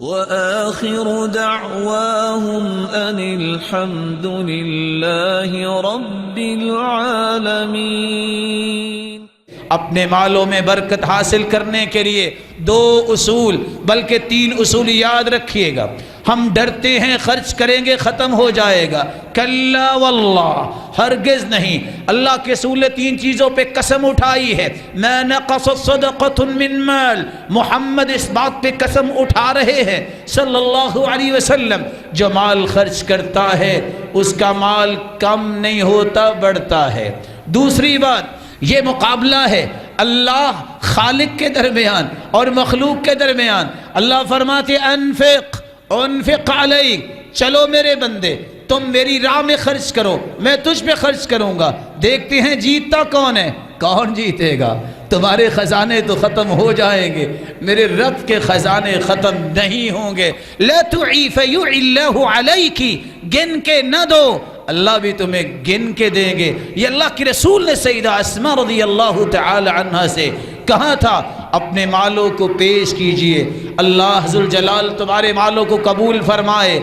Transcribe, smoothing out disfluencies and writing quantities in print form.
وآخر دعواهم أن الحمد لله رب العالمين۔ اپنے مالوں میں برکت حاصل کرنے کے لیے 2 اصول بلکہ 3 اصول یاد رکھیے گا۔ ہم ڈرتے ہیں خرچ کریں گے ختم ہو جائے گا، کلا واللہ، ہرگز نہیں۔ اللہ کے رسول نے 3 چیزوں پہ قسم اٹھائی ہے، ما نقصت صدقۃ من مال، محمد اس بات پہ قسم اٹھا رہے ہیں صلی اللہ علیہ وسلم، جو مال خرچ کرتا ہے اس کا مال کم نہیں ہوتا، بڑھتا ہے۔ دوسری بات، یہ مقابلہ ہے اللہ خالق کے درمیان اور مخلوق کے درمیان۔ اللہ فرماتے انفق علیک، چلو میرے بندے تم میری راہ میں خرچ کرو، میں تجھ پہ خرچ کروں گا، دیکھتے ہیں جیتتا کون ہے۔ کون جیتے گا؟ تمہارے خزانے تو ختم ہو جائیں گے، میرے رب کے خزانے ختم نہیں ہوں گے۔ لا تعی فیعی اللہ علیک، گن کے نہ دو، اللہ بھی تمہیں گن کے دیں گے۔ یہ اللہ کے رسول نے سیدہ اسماء رضی اللہ تعالی عنہا سے کہا تھا، اپنے مالوں کو پیش کیجئے، اللہ ذوالجلال تمہارے مالوں کو قبول فرمائے۔